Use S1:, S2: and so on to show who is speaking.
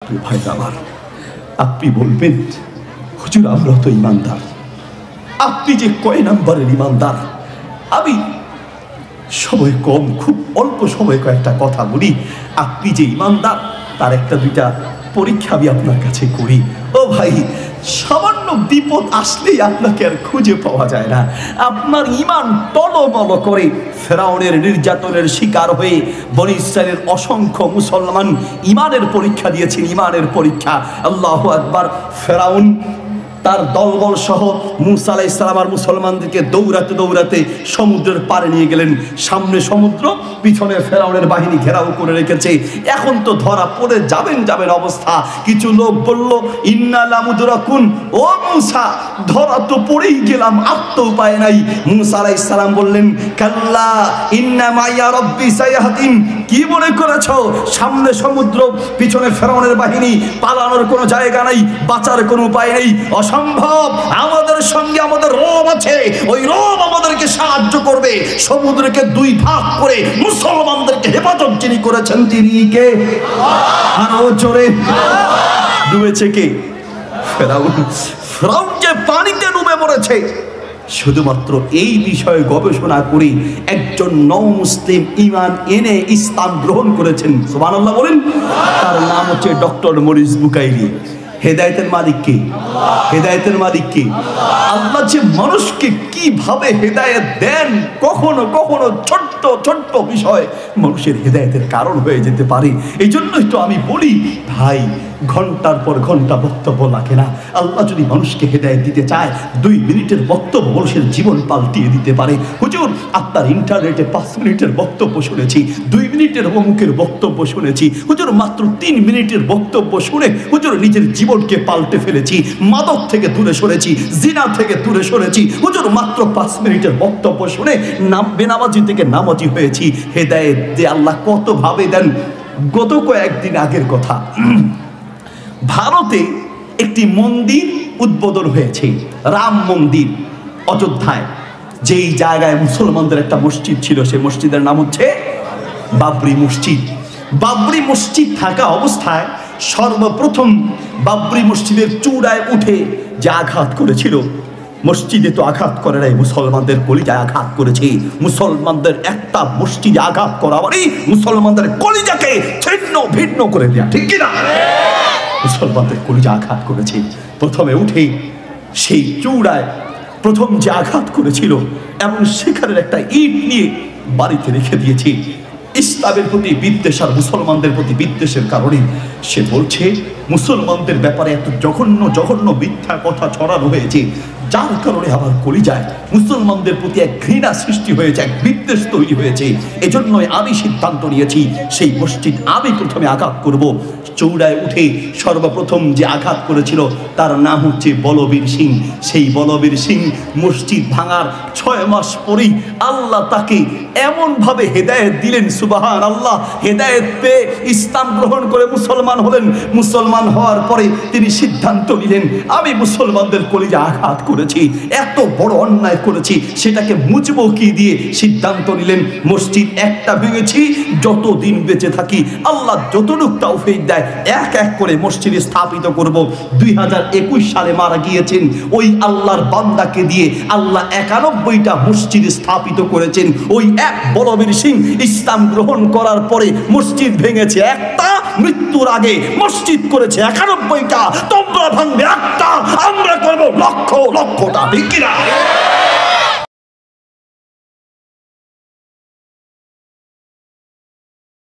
S1: ভাই আমার, আপনি বলবেন হুজুর আমরা তো ইমানদার, আপনি যে কয় নাম্বারের ইমানদার? আমি সময় কম, খুব অল্প সময় কয়েকটা কথা বলি। আপনি যে ইমানদার তার একটা দুইটা পরীক্ষা আমি আপনার কাছে করি। ও ভাই, সামান্য বিপদ আসলেই আপনাকে আর খুঁজে পাওয়া যায় না। আপনার ইমান টলমল করে ফেরাউনের নির্যাতনের শিকার হয়ে বনী ইসরাইলের অসংখ্য মুসলমান ইমানের পরীক্ষা দিয়েছেন, ইমানের পরীক্ষা। আল্লাহু আকবার। ফেরাউন তার দলবল সহ মুসা আলাইহিস সালাম আর মুসলমানদেরকে দৌড়াতে দৌড়াতে সমুদ্রের পাড়ে নিয়ে গেলেন। সামনে সমুদ্র, পিছনে ফেরাউনের বাহিনী ঘেরাও করে রেখেছে। এখন তো ধরা পড়ে যাবেন অবস্থা। কিছু লোক বলল ইন্না লামুদরাকুন, ও মুসা ধরা তো পড়েই গেলাম, আর তো উপায় নাই। মুসা আলাইহিস সালাম বললেন কাল্লা ইন্না মাইয়া রব্বি সায়াহদিন। কি মনে করেছো সামনে সমুদ্র, পিছনে ফেরাউনের বাহিনী, পালানোর কোনো জায়গা নাই, বাঁচার কোনো উপায় নেই, অসম্ভব। আমাদের সঙ্গে আমাদের রব আছে, ওই রব আমাদেরকে সাহায্য করবে। সমুদ্রকে দুই ভাগ করে মুসলমানদেরকে হেফাজত যিনি করেছেন তিনি কে? আরো জোরে। ডুবেছে কে? ফেরাউন। ফেরাউন যে পানিতে ডুবে মরেছে, শুধুমাত্র এই বিষয়ে গবেষণা করে একজন নও মুসলিম ইমান এনে ইসলাম গ্রহণ করেছেন। সুবহানাল্লাহ বলেন। তার নাম হচ্ছে ডক্টর মরিস বুকাইরি। হেদায়েতের মালিক কে? হেদায়েতের মালিক কে? আল্লাহ যে মানুষকে কিভাবে হেদায়েত দেন, কখনো কখনো ছোট্ট ছোট্ট বিষয় মানুষের হেদায়েতের কারণ হয়ে যেতে পারে। এই জন্যই তো আমি বলি ভাই, ঘন্টার পর ঘন্টা বক্তব্য লাগে না। আল্লাহ যদি মানুষকে হেদায়েত দিতে চায়, 2 মিনিটের বক্তব্য মানুষের জীবন পাল্টিয়ে দিতে পারে। হুজুর আপনার ইন্টারনেটে 5 মিনিটের বক্তব্য শুনেছি, 2 মিনিটের অমুকের বক্তব্য শুনেছি, হুজুর মাত্র 3 মিনিটের বক্তব্য শুনে হুজুর নিজের জীবনকে পাল্টে ফেলেছি। মাদক থেকে দূরে সরেছি, জিনা থেকে দূরে সরেছি, হুজুর মাত্র 5 মিনিটের বক্তব্য শুনে বেনামাজি থেকে নামাজি হয়েছি। হেদায়েত যে আল্লাহ কত ভাবে দেন। গত কয়েকদিন আগের কথা, ভারতে একটি মন্দির উদ্বোধন হয়েছে, রাম মন্দির, অযোধ্যায়। যেই জায়গায় মুসলমানদের একটা মসজিদ ছিল, সেই মসজিদের নাম হচ্ছে বাবরি মসজিদ। বাবরি মসজিদ থাকা অবস্থায় সর্বপ্রথম বাবরি মসজিদের চূড়ায় উঠে যে আঘাত করেছিল, মসজিদে তো আঘাত করে নাই, মুসলমানদের কলিজায় আঘাত করেছে। মুসলমানদের একটা মসজিদে আঘাত করা মানে মুসলমানদের কলিজাকে ছিন্ন ভিন্ন করে দেয়া, ঠিক কিনা? মুসলমানদের কলিজা আঘাত করেছে। প্রথমে উঠে সেই চূড়ায় প্রথম যে আঘাত করেছিল, এমন সেখানের একটা ইট নিয়ে বাড়িতে রেখে দিয়েছে। ইসলামের প্রতি বিদ্বেষ আর মুসলমানদের প্রতি বিদ্বেষের কারণে সে বলছে মুসলমানদের ব্যাপারে এত জঘন্য জঘন্য মিথ্যা কথা ছড়ানো হয়েছে, যার কারণে আমার কলিজায় মুসলমানদের প্রতি এক ঘৃণা সৃষ্টি হয়েছে, এক বিদ্বেষ তৈরি হয়েছে। এজন্যই আমি সিদ্ধান্ত নিয়েছি সেই মসজিদ আমি প্রথমে আঘাত করব। চৌড়ায় উঠে সর্বপ্রথম যে আঘাত করেছিল তার নাম হচ্ছে বলবীর সিং। সেই বলবীর সিং মসজিদ ভাঙার 6 মাস পরেই আল্লাহ তাকে এমনভাবে হেদায়েত দিলেন, সুবহান আল্লাহ। হেদায়েত পেয়ে ইসলাম গ্রহণ করে মুসলমান হলেন। মুসলমান হওয়ার পরে তিনি সিদ্ধান্ত নিলেন আমি মুসলমানদের কলিজা আঘাত করেছি, এত বড় অন্যায় করেছি, সেটাকে মুছবো কি দিয়ে? সিদ্ধান্ত নিলেন মসজিদ একটা ভেঙেছি, যতদিন বেঁচে থাকি আল্লাহ যতটুকু তৌফিক দেয় এক এক করে মসজিদ স্থাপিত করব। 2021 সালে মারা গিয়েছেন ওই আল্লাহর বান্দাকে দিয়ে আল্লাহ 91টা মসজিদ স্থাপিত করেছেন। ওই এক বলবীর সিং ইসলাম গ্রহণ করার পরে মসজিদ ভেঙেছে একটা, মৃত্যুর আগে মসজিদ করেছে 91টা। তোমরা ভাঙবে একটা, আমরা করবো লক্ষ লক্ষটা, ঠিক কিনা?